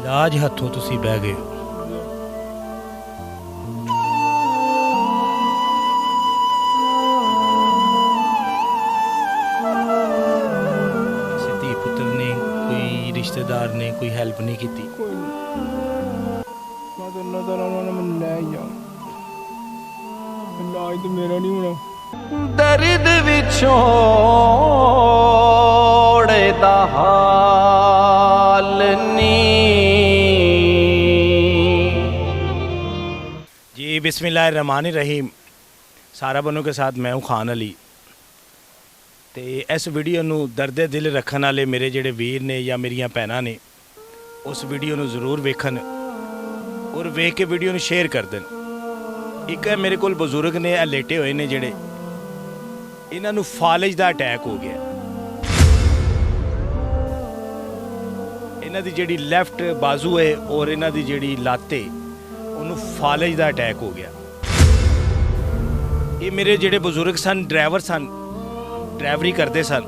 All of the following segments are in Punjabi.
इलाज हथों तुसी बह गए हो। किसी धी पुत्र ने कोई रिश्तेदार ने कोई हेल्प नहीं की? कोई नहीं, मैं तो अल्लाह ताला ने मैंने ले ही जाओ, इलाज तो मेरा नहीं होना। दर्द विछोड़े दा हाल नी। जी बिस्मिल्लाहिर्रहमानिर्रहीम। सारा बनो के साथ मैं हूँ खान अली। तो इस वीडियो नू दर्दे दिल रखने वाले मेरे जेडे वीर ने या मेरिया भैनां ने उस वीडियो नू जरूर वेखन और वेख के वीडियो नू शेयर कर देन। एक है मेरे को बजुर्ग ने लेटे हुए ने जेडे, इन्हां नू फालिज दा अटैक हो गया। इन्हां दी जेड़ी लैफ्ट बाजू है और इन्हां दी जेड़ी लत्त है उन्होंने फालिज दा अटैक हो गया। ये मेरे जेडे बजुर्ग सन ड्राइवर सन, ड्राइवरी करते सन,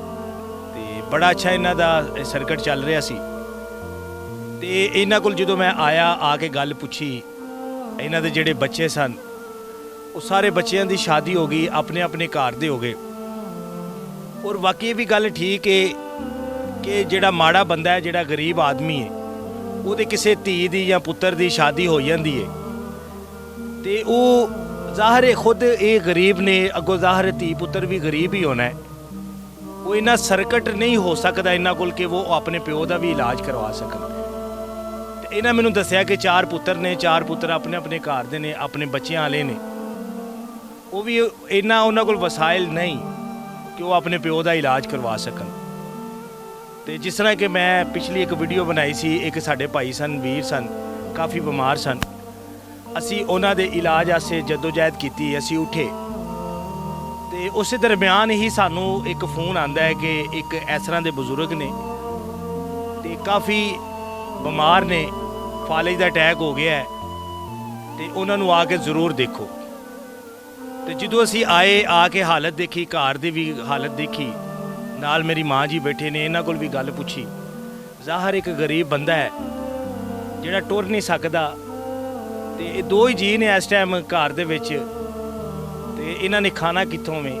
तो बड़ा अच्छा इन्हां दा सर्किट चल रहा सी। तो इन्हां कोल जदों मैं आया आके गल पुछी, इन्हां दे जेडे बच्चे सन वो सारे बच्चों की शादी हो गई, अपने अपने घर दे हो गए। और बाकी ये भी गल ठीक है कि जेड़ा माड़ा बंदा है, जेड़ा गरीब आदमी है, वो किसी धी दी या पुत्र की शादी हो जाती है तो वो ज़ाहिर है खुद ये गरीब ने, अगों ज़ाहिर है धी पुत्र भी गरीब ही होना है। वो इन्ना सर्किट नहीं हो सकता इन्हों को कि वो अपने प्यो का भी इलाज करवा सकन। तो इन्हें मैनू दसिया कि 4 पुत्र ने, 4 पुत्र अपने अपने घर दे ने, अपने बच्चों वाले ने, वो भी इन्ना उन्होंने कोल वसाइल नहीं कि वो अपने प्यो का इलाज करवा सकन। तो जिस तरह कि मैं पिछली एक वीडियो बनाई सी, एक साढ़े भाई सन, वीर सन, काफ़ी बीमार सन, असी उन्हां दे इलाज आस्ते जदोजहद की, असी उठे। तो उस दरम्यान ही सानू एक फ़ोन आता है कि एक इस तरह के बजुर्ग ने तो काफ़ी बीमार ने, फालिज का अटैक हो गया है, तो उन्होंने आके ज़रूर देखो। तो जो असी आए, आके हालत देखी, घर की भी हालत देखी, नाल मेरी माँ जी बैठे ने, इन्हों को भी गल पूछी। ज़ाहिर एक गरीब बंदा है जिहड़ा टुर नहीं सकता, तो ये 2 ही जी ने इस टाइम घर दे विच, ते इन्हां ने खाना कित्थों में,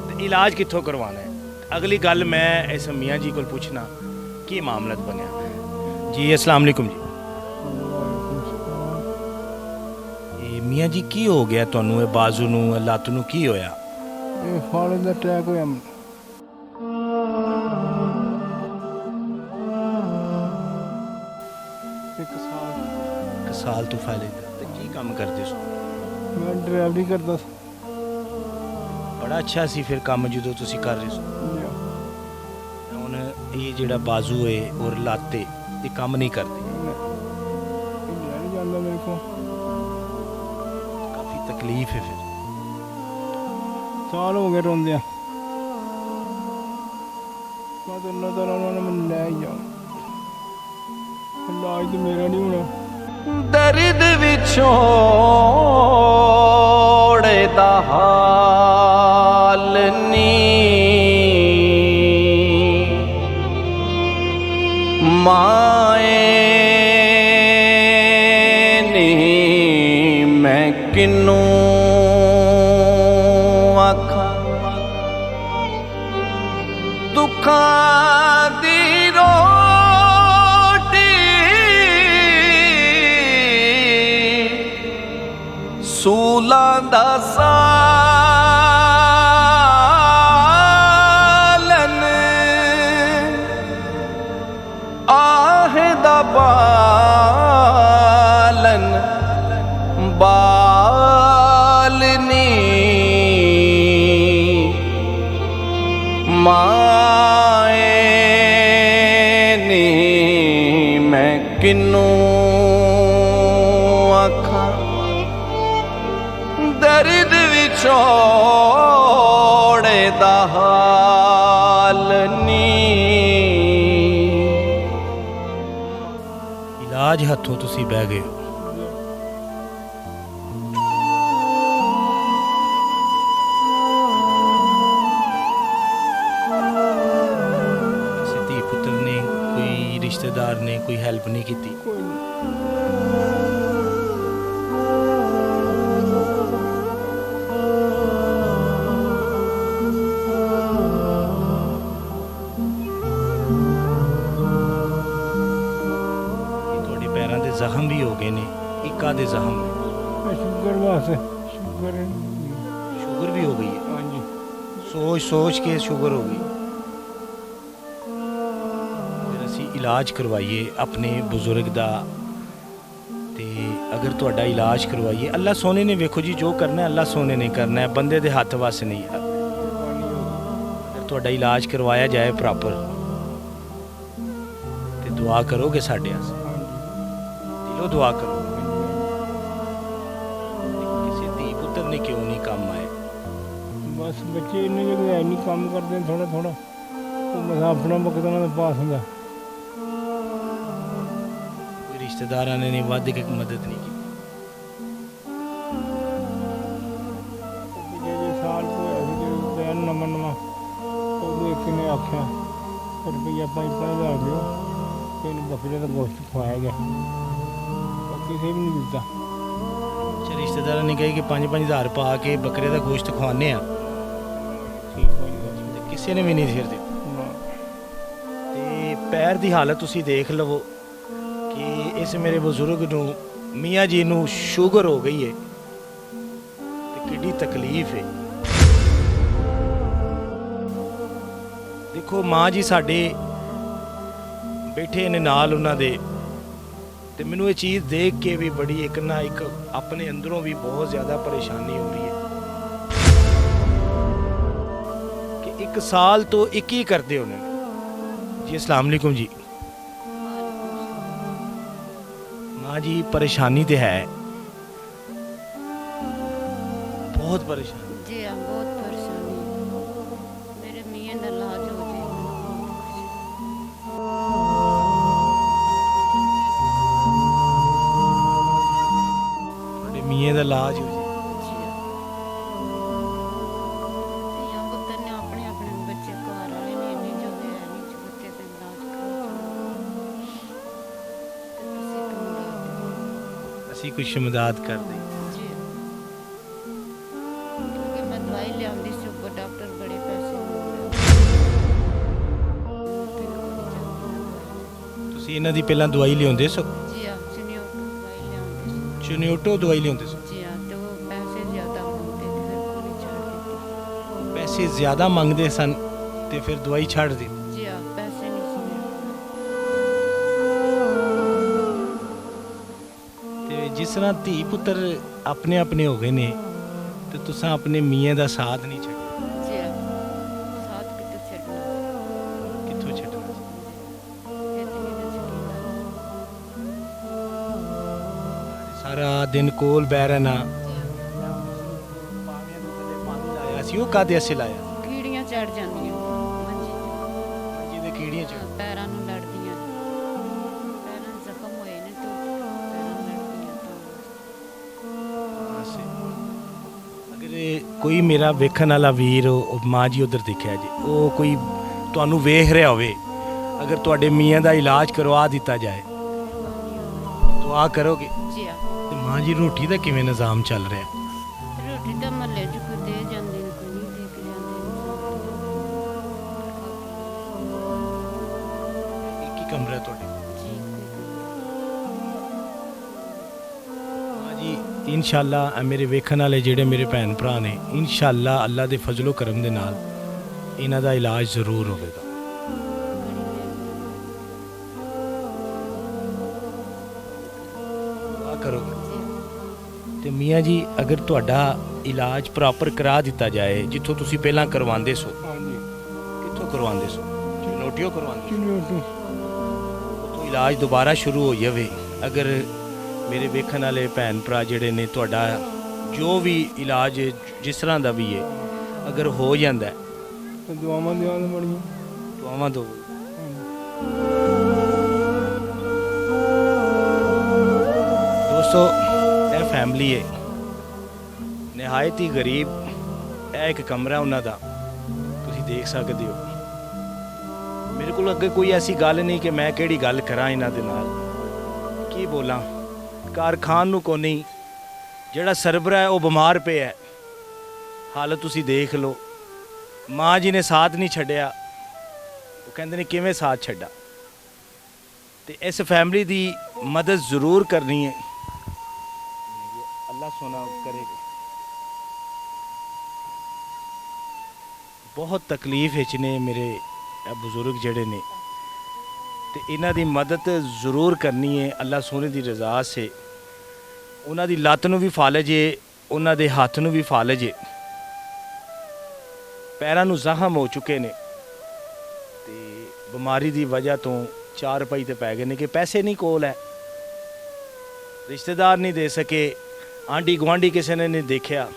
ते इलाज कित्थों करवाना है। अगली गल मैं इस मियाँ जी को पूछना की मामला बनया। जी अस्सलाम वालेकुम जी। ये मियाँ जी की हो गया तुहानू, बाजू नू लत्त नू की होया? ये फालिज दा अटैक होया। एक साल तो फालिज दा। ते की काम करदे सो? मैं ड्राइवरी करता सा। बड़ा अच्छा सी फिर काम जो तुसी कर रहे सो। हुण ये जेड़ा बाजू है और लत्त है ये काम नहीं करती, नहीं जाता मेरे को, काफ़ी तकलीफ है। फिर साल हो गए रोंदे। मैं तो अल्लाह ताला ने मैंने ले ही जाओ, इलाज तो मेरा नहीं होना। दर्द विछोड़े दा हाल नी। माए नहीं मैं किनू आखा, दुखां दी रोटी सूलां दा सालन, आह दा बालन बालनी। माए नी मैं किनू आखा, दर्द विछोड़े दा हाल नी। इलाज हथों तुसी बह गए हो। रिश्तेदार ਨੇ ਕੋਈ ਹੈਲਪ ਨਹੀਂ ਕੀਤੀ? ਕੋਈ ਨਹੀਂ। ਇਹ ਤੁਹਾਡੇ ਪੈਰਾਂ ਦੇ ਜ਼ਖਮ ਵੀ ਹੋ ਗਏ ਨੇ, ਇੱਕਾ ਦੇ ਜ਼ਖਮ ਨੇ, ਇਹ ਸ਼ੂਗਰ ਵਾਸਤੇ ਸ਼ੂਗਰ ਸ਼ੂਗਰ ਵੀ ਹੋ ਗਈ ਹੈ। ਹਾਂਜੀ। ਸੋਚ ਸੋਚ ਕੇ ਸ਼ੂਗਰ ਹੋ ਗਈ। ਫਿਰ ਅਸੀਂ ਇਲਾਜ ਕਰਵਾਈਏ ਆਪਣੇ ਬਜ਼ੁਰਗ ਦਾ, ਤੇ ਅਗਰ ਤੁਹਾਡਾ ਇਲਾਜ ਕਰਵਾਈਏ, ਅੱਲਾ ਸੋਨੇ ਨੇ ਵੇਖੋ ਜੀ ਜੋ ਕਰਨਾ ਹੈ, ਅੱਲਾ ਸੋਨੇ ਨੇ ਕਰਨਾ ਹੈ, ਬੰਦੇ ਦੇ ਹੱਥ ਵੱਸ ਨਹੀਂ ਹੈ। ਅਗਰ ਤੁਹਾਡਾ ਇਲਾਜ ਕਰਵਾਇਆ ਜਾਏ ਪ੍ਰੋਪਰ, ਤੇ ਦੁਆ ਕਰੋਗੇ ਸਾਡੇ ਵਾਸਤੇ, ਦਿਲੋਂ ਦੁਆ ਕਰੋ। ਕਿਸੇ ਧੀ ਪੁੱਤਰ ਨੇ ਕਿਉਂ ਨਹੀਂ ਕੰਮ ਆਏ? ਬਸ ਬੱਚੇ ਇੰਨੇ ਜਿਹੜੇ ਹੈ ਨਹੀਂ ਕੰਮ ਕਰਦੇ ਨੇ ਥੋੜਾ ਥੋੜਾ, ਉਹ ਬਸ ਆਪਣਾ ਵਕਤ ਉਹਨਾਂ ਦਾ ਪਾਸ ਹੁੰਦਾ। ਕੋਈ ਰਿਸ਼ਤੇਦਾਰਾਂ ਨੇ ਨਹੀਂ ਵੱਧ ਕੇ ਮਦਦ ਨਹੀਂ ਕੀਤੀ? ਜੇ ਸਾਲ ਤੋਂ ਹੋਇਆ ਸੀ ਜਦੋਂ ਪਿਆ ਨਵਾਂ ਨਵਾਂ, ਉਦੋਂ ਇੱਕ ਨੇ ਆਖਿਆ ਰੁਪਈਆ 5-5 ਹਜ਼ਾਰ ਦਿਓ, ਤੇ ਇਹਨੂੰ ਬੱਕਰੇ ਦਾ ਗੋਸ਼ਤ ਖਵਾਇਆ ਗਿਆ। ਉਹ ਕਿਸੇ ਵੀ ਨਹੀਂ ਦਿੱਤਾ। ਅੱਛਾ, ਰਿਸ਼ਤੇਦਾਰਾਂ ਨੇ ਕਹੇ ਕਿ 5-5 ਹਜ਼ਾਰ ਪਾ ਕੇ ਬੱਕਰੇ ਦਾ ਗੋਸ਼ਤ ਖਵਾਉਂਦੇ ਆ, ਠੀਕ ਹੋਈ ਗੱਲ। ਤੇ ਕਿਸੇ ਨੇ ਵੀ ਨਹੀਂ ਫਿਰ ਦਿੱਤਾ। ਤੇ ਪੈਰ ਦੀ ਹਾਲਤ ਤੁਸੀਂ ਦੇਖ ਲਵੋ ਕਿ ਇਸ ਮੇਰੇ ਬਜ਼ੁਰਗ ਨੂੰ, ਮੀਆਂ ਜੀ ਨੂੰ ਸ਼ੂਗਰ ਹੋ ਗਈ ਹੈ, ਤੇ ਕਿੰਨੀ ਤਕਲੀਫ ਹੈ। ਦੇਖੋ ਮਾਂ ਜੀ ਸਾਡੇ ਬੈਠੇ ਨੇ ਨਾਲ ਉਹਨਾਂ ਦੇ, ਤੇ ਮੈਨੂੰ ਇਹ ਚੀਜ਼ ਦੇਖ ਕੇ ਵੀ ਬੜੀ ਇੱਕ ਆਪਣੇ ਅੰਦਰੋਂ ਵੀ ਬਹੁਤ ਜ਼ਿਆਦਾ ਪਰੇਸ਼ਾਨੀ ਹੋ ਰਹੀ ਹੈ ਕਿ 1 ਸਾਲ ਤੋਂ ਇੱਕ ਹੀ ਕਰਦੇ ਹੋਣੇ ਜੀ। अस्सलाम वालेकुम जी। माँ जी परेशानी तो है, बहुत परेशानी। जी हाँ, बहुत परेशानी है। मेरे मियाँ का इलाज हो जाए। बड़े मियाँ का इलाज हो जाए। जी हाँ। ते यहाँ पुत्तर ने अपने अपने बच्चे घर वाले ने नहीं जो है नहीं जो बच्चे का इलाज करो। असी कुछ मदद कर दें। जी क्योंकि मैं दवाई लियांदी से ऊपर डॉक्टर बड़े पैसे ਤੁਸੀਂ ਇਹਨਾਂ ਦੀ ਪਹਿਲਾਂ ਦਵਾਈ ਲਿਆਉਂਦੇ ਸੋ? जी हाँ, चुनियोटो दवाई लियांदी। ਚੁਨਿਓਟੋ ਦਵਾਈ ਲਿਆਉਂਦੇ ਸੋ? जी हाँ, तो वो पैसे ज़्यादा मांगते थे, फिर को नहीं छोड़ देती। ਪੈਸੇ ਜ਼ਿਆਦਾ ਮੰਗਦੇ ਸਨ ਤੇ ਫਿਰ ਦਵਾਈ ਛੱਡ ਦਿੱਤੀ। जी हाँ, पैसे नहीं सुने। ਤੇ ਜਿਸ ਤਰ੍ਹਾਂ ਧੀ ਪੁੱਤਰ ਆਪਣੇ ਆਪਣੇ ਹੋ ਗਏ ਨੇ, ਤੇ ਤੁਸੀਂ ਆਪਣੇ ਮੀਆਂ ਦਾ ਸਾਥ ਨਹੀਂ ਛੱਡਿਆ, जी हाँ, साथ कितने छड़ना ਕਿੱਥੋਂ ਛੱਡਣਾ? इतनी न छड़ीदा। ਸਾਰਾ ਦਿਨ ਕੋਲ ਬਹਿ ਰਹਿਣਾ। जी हाँ, ਪਾਣੀਆਂ ਦੇ ਥੱਲੇ ਪਾਣੀ ਲਾਇਆ ਸੀ, ਉਹ ਕਾਹਦੇ ਅਸੀਂ ਲਾਇਆ? ਕੀੜੀਆਂ ਚੜ ਜਾਂਦੀਆਂ ਮੰਜੀ ਜਿਹਦੇ ਕੀੜੀਆਂ ਚ। ਤੇ ਪੈਰਾਂ ਨੂੰ ਲੜਦੀਆਂ ਪੈਰਾਂ ਨੂੰ ਜ਼ਖਮ ਹੋਏ ਨੇ ਤੇ ਪੈਰਾਂ ਨੂੰ ਲੜਦੀਆਂ ਤਾਂ ਅਗਰ ਕੋਈ ਮੇਰਾ ਵੇਖਣ ਵਾਲਾ ਵੀਰ, ਉਹ ਮਾਂ ਜੀ ਉਧਰ ਦੇਖਿਆ ਜੀ, ਉਹ ਕੋਈ ਤੁਹਾਨੂੰ ਵੇਖ ਰਿਹਾ ਹੋਵੇ, ਅਗਰ ਤੁਹਾਡੇ ਮੀਆਂ ਦਾ ਇਲਾਜ ਕਰਵਾ ਦਿੱਤਾ ਜਾਏ, ਦੁਆ ਕਰੋਗੇ? ਜੀ ਆ। ਤੇ ਮਾਂ ਜੀ ਰੋਟੀ ਦਾ ਕਿਵੇਂ ਨਿਜ਼ਾਮ ਚੱਲ ਰਿਹਾ? ਰੋਟੀ ਤਾਂ ਮਹੱਲੇ 'ਚ ਕੋਈ ਦੇ ਜਾਂਦੇ ਨੇ, ਕੋਈ ਨਹੀਂ ਦੇ ਕੇ ਜਾਂਦੇ ਇੱਕ ਹੀ ਕਮਰਾ ਤੁਹਾਡੇ? ਜੀ ਮਾਂ ਜੀ ਇਨਸ਼ਾਅੱਲਾ ਮੇਰੇ ਵੇਖਣ ਵਾਲੇ ਜਿਹੜੇ ਮੇਰੇ ਭੈਣ ਭਰਾ ਨੇ, ਇਨਸ਼ਾਅੱਲਾ ਅੱਲਾ ਦੇ ਫਜ਼ਲੋ ਕਰਮ ਦੇ ਨਾਲ ਇਹਨਾਂ ਦਾ ਇਲਾਜ ਜ਼ਰੂਰ ਹੋਵੇਗਾ। ਦੁਆ ਕਰੋਗੇ? ਤੇ ਮੀਆਂ ਜੀ ਅਗਰ ਤੁਹਾਡਾ ਇਲਾਜ ਪ੍ਰੋਪਰ ਕਰਾ ਦਿੱਤਾ ਜਾਏ, ਜਿੱਥੋਂ ਤੁਸੀਂ ਪਹਿਲਾਂ ਕਰਵਾਉਂਦੇ ਸੋ, ਹਾਂਜੀ। ਕਿੱਥੋਂ ਕਰਵਾਉਂਦੇ ਸੋ? ਚੁਨੋਟੀਓ ਕਰਵਾਉਂਦੇ ਚੁਨਿਓਟੋ। ਤੋਂ ਇਲਾਜ ਦੁਬਾਰਾ ਸ਼ੁਰੂ ਹੋ ਜਾਵੇ, ਅਗਰ ਮੇਰੇ ਵੇਖਣ ਵਾਲੇ ਭੈਣ ਭਰਾ ਜਿਹੜੇ ਨੇ, ਤੁਹਾਡਾ ਜੋ ਵੀ ਇਲਾਜ ਜਿਸ ਤਰ੍ਹਾਂ ਦਾ ਵੀ ਹੈ, ਅਗਰ ਹੋ ਜਾਂਦਾ ਹੈ, ਤੇ ਦੁਆਵਾਂ ਦੀਆਂ ਬੜੀਆਂ। ਦੁਆਵਾਂ ਦਿਓ। ਦੋਸਤੋ ਇਹ ਫੈਮਿਲੀ ਹੈ, ਨਿਹਾਇਤ ਹੀ ਗਰੀਬ। ਇਹ ਇੱਕ ਕਮਰਾ ਉਹਨਾਂ ਦਾ ਤੁਸੀਂ ਦੇਖ ਸਕਦੇ ਹੋ। ਮੇਰੇ ਕੋਲ ਅੱਗੇ ਕੋਈ ਐਸੀ ਗੱਲ ਨਹੀਂ ਕਿ ਮੈਂ ਕਿਹੜੀ ਗੱਲ ਕਰਾਂ ਇਹਨਾਂ ਦੇ ਨਾਲ, ਕੀ ਬੋਲਾਂ। ਘਰ ਖਾਣ ਨੂੰ ਕੋ ਨਹੀਂ, ਜਿਹੜਾ ਸਰਬਰਾ ਹੈ ਉਹ ਬਿਮਾਰ ਪਿਆ ਹੈ, ਹਾਲਤ ਤੁਸੀਂ ਦੇਖ ਲਓ। ਮਾਂ ਜੀ ਨੇ ਸਾਥ ਨਹੀਂ ਛੱਡਿਆ, ਉਹ ਕਹਿੰਦੇ ਨੇ ਕਿਵੇਂ ਸਾਥ ਛੱਡਾ। ਤੇ ਇਸ ਫੈਮਿਲੀ ਦੀ ਮਦਦ ਜ਼ਰੂਰ ਕਰਨੀ ਹੈ, ਅੱਲਾ ਸੋਨਾ ਕਰੇਗਾ। ਬਹੁਤ ਤਕਲੀਫ ਵਿੱਚ ਨੇ ਮੇਰੇ ਇਹ ਬਜ਼ੁਰਗ ਜਿਹੜੇ ਨੇ, ਤੇ ਇਹਨਾਂ ਦੀ ਮਦਦ ਜ਼ਰੂਰ ਕਰਨੀ ਹੈ ਅੱਲਾ ਸੋਨੇ ਦੀ ਰਜ਼ਾ ਸੇ। ਉਹਨਾਂ ਦੀ ਲੱਤ ਨੂੰ ਵੀ ਫਾਲਜ ਹੈ, ਉਹਨਾਂ ਦੇ ਹੱਥ ਨੂੰ ਵੀ ਫਾਲਜ ਹੈ, ਪੈਰਾਂ ਨੂੰ ਜ਼ਖਮ ਹੋ ਚੁੱਕੇ ਨੇ, ਤੇ ਬਿਮਾਰੀ ਦੀ ਵਜ੍ਹਾ ਤੋਂ 4 ਰੁਪਏ ਤੇ ਪੈ ਗਏ ਨੇ ਕਿ ਪੈਸੇ ਨਹੀਂ ਕੋਲ ਹੈ, ਰਿਸ਼ਤੇਦਾਰ ਨਹੀਂ ਦੇ ਸਕੇ, ਆਂਢੀ ਗੁਆਂਢੀ ਕਿਸੇ ਨੇ ਨਹੀਂ ਦੇਖਿਆ।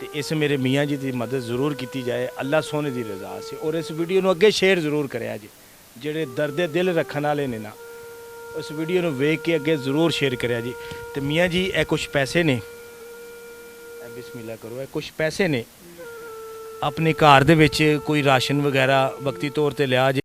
ਤੇ ਇਸ ਮੇਰੇ ਮੀਆਂ ਜੀ ਦੀ ਮਦਦ ਜ਼ਰੂਰ ਕੀਤੀ ਜਾਏ ਅੱਲਾ ਸੋਨੇ ਦੀ ਰਜ਼ਾ ਸੇ। ਔਰ ਇਸ ਵੀਡੀਓ ਨੂੰ ਅੱਗੇ ਸ਼ੇਅਰ ਜ਼ਰੂਰ ਕਰਿਆ ਜੀ, ਜਿਹੜੇ ਦਰਦੇ ਦਿਲ ਰੱਖਣ ਵਾਲੇ ਨੇ ਨਾ, ਉਸ ਵੀਡੀਓ ਨੂੰ ਵੇਖ ਕੇ ਅੱਗੇ ਜ਼ਰੂਰ ਸ਼ੇਅਰ ਕਰਿਆ ਜੀ। ਤੇ ਮੀਆਂ ਜੀ ਇਹ ਕੁਝ ਪੈਸੇ ਨੇ, ਇਹ ਬਿਸਮਿਲ੍ਲਾ ਕਰੋ, ਇਹ ਕੁਝ ਪੈਸੇ ਨੇ, ਆਪਣੇ ਘਰ ਦੇ ਵਿੱਚ ਕੋਈ ਰਾਸ਼ਨ ਵਗੈਰਾ ਵਕਤੀ ਤੌਰ ਤੇ ਲਿਆ ਜੀ।